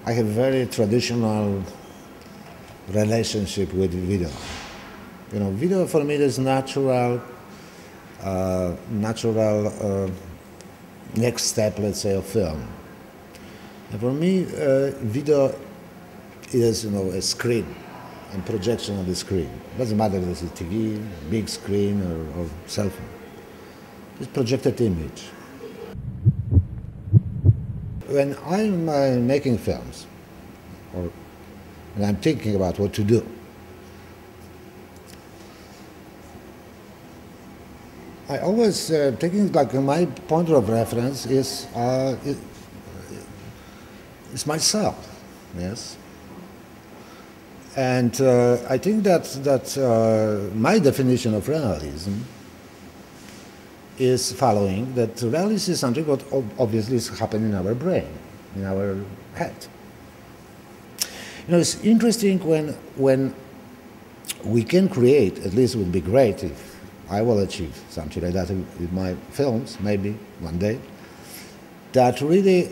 I have very traditional relationship with video. You know, video for me is natural next step, let's say, of film. And for me, video is, you know, a screen and projection of the screen. It doesn't matter if it's a TV, big screen, or cell phone. It's projected image. When I'm making films, or when I'm thinking about what to do, I always taking, like, my point of reference is myself, yes. And I think that my definition of realism is following, that realism is something what obviously is happening in our brain, in our head. You know, it's interesting when we can create, at least it would be great if I will achieve something like that with my films, maybe one day, that really,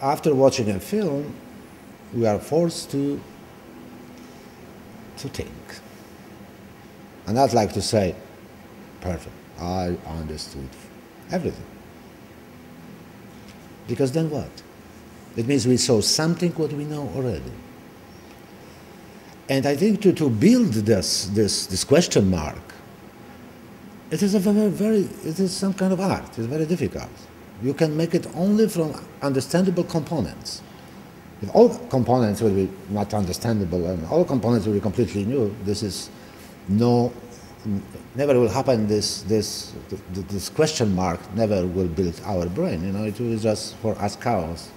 after watching a film, we are forced to think. And I'd like to say, perfect, I understood everything. Because then what? It means we saw something what we know already. And I think to build this question mark, it is it is some kind of art. It's very difficult. You can make it only from understandable components. If all components will be not understandable and all components will be completely new, this is never will happen. This question mark never will build our brain. You know, it will just for us chaos.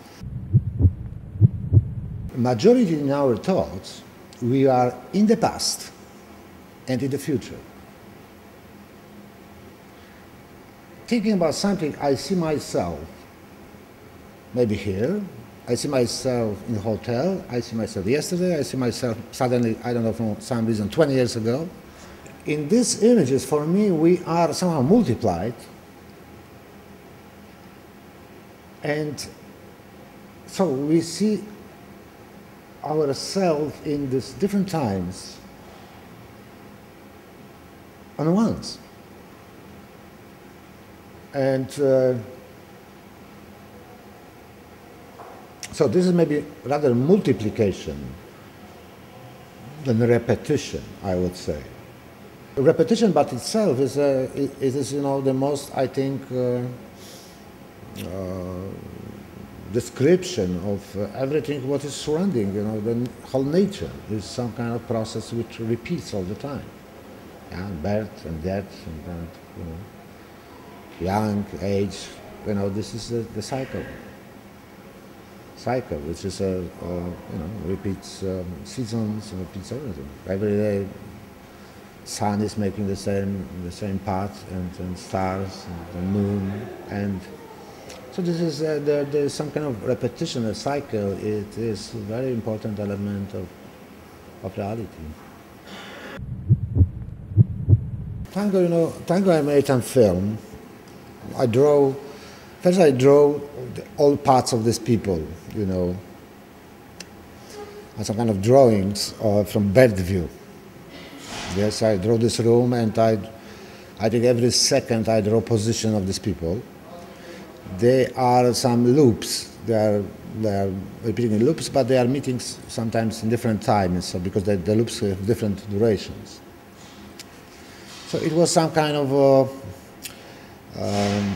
Majority in our thoughts, we are in the past and in the future. Thinking about something, I see myself maybe here, I see myself in a hotel, I see myself yesterday, I see myself suddenly, I don't know, for some reason, 20 years ago. In these images, for me, we are somehow multiplied. And so we see ourselves in these different times at once. And so this is maybe rather multiplication than repetition, I would say. Repetition, but itself is, you know, the most, I think, description of everything what is surrounding. You know, the whole nature is some kind of process which repeats all the time. Yeah, birth and death, and you know, young, age. You know, this is the cycle. Cycle, which is you know, repeats seasons and repeats everything. Every day, sun is making the same path, and stars, and the moon, and so this is there's some kind of repetition, a cycle. It is a very important element of reality. Tango, you know, tango I made on film. First I draw all parts of these people, you know, and some kind of drawings from bird view. Yes, I draw this room, and I think every second I draw position of these people. They are some loops. They are repeating in loops, but they are meeting sometimes in different times, so because the loops have different durations. So it was some kind of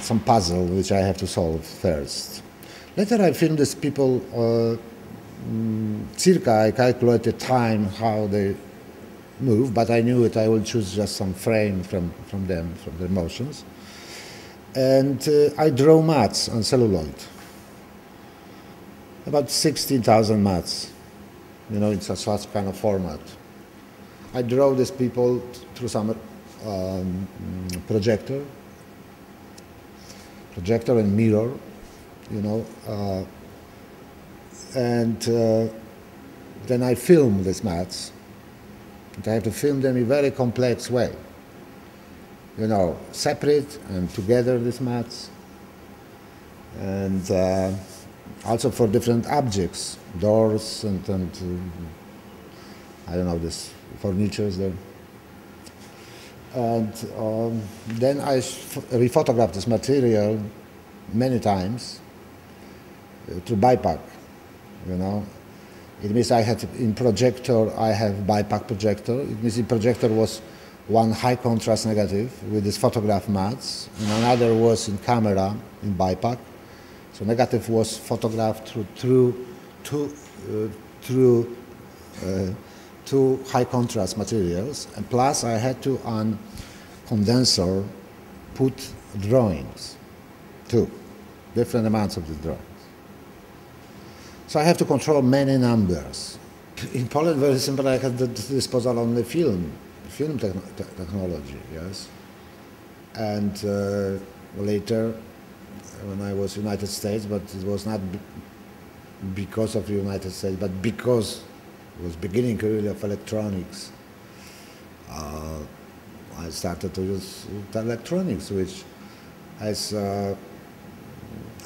some puzzle which I have to solve first. Later I filmed these people, circa I calculated time how they move, but I knew it, I will choose just some frame from them, from their motions. And I draw mats on celluloid, about 16,000 mats, you know, in such kind of format. I draw these people through some projector and mirror, you know, and then I film these mats. And I have to film them in a very complex way. You know, separate and together these mats. And also for different objects, doors and I don't know, this furniture there. And then I rephotographed this material many times through BiPAC, you know. It means I had in projector, I have BiPAC projector. It means the projector was one high contrast negative with this photograph mats, and another was in camera in BiPAC. So negative was photographed through two high contrast materials, and plus I had to on condenser put drawings, too, different amounts of the drawings. So I have to control many numbers. In Poland, very simple, I had the disposal only film technology, yes. And later, when I was United States, but it was not because of the United States, but because it was beginning really of electronics. I started to use electronics, which has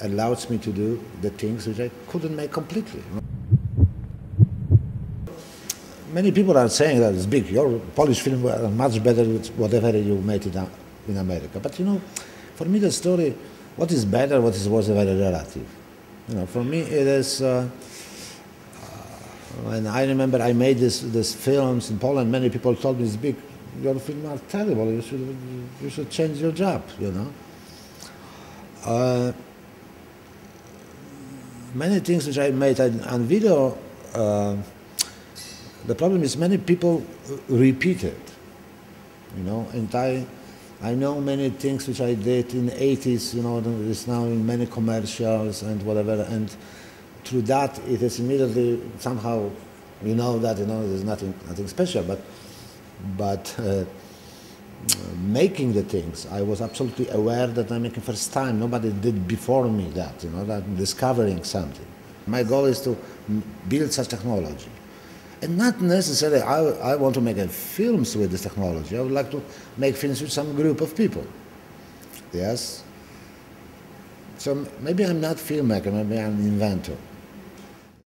allows me to do the things which I couldn't make completely. Many people are saying that it's big. Your Polish film were much better with whatever you made it in America. But you know, for me the story, what is better, what is worse, very relative. You know, for me it is. When I remember I made these films in Poland, many people told me, "Zbig, your films are terrible. You should change your job." You know. Many things which I made on video, the problem is many people repeat it, you know, and I know many things which I did in the 80s, you know, it's now in many commercials and whatever, and through that it is immediately somehow, you know, that, you know, there's nothing special, but making the things, I was absolutely aware that I'm making first time. Nobody did before me that, you know, that I'm discovering something. My goal is to build such technology. And not necessarily I want to make films with this technology. I would like to make films with some group of people. Yes? So maybe I'm not a filmmaker, maybe I'm an inventor.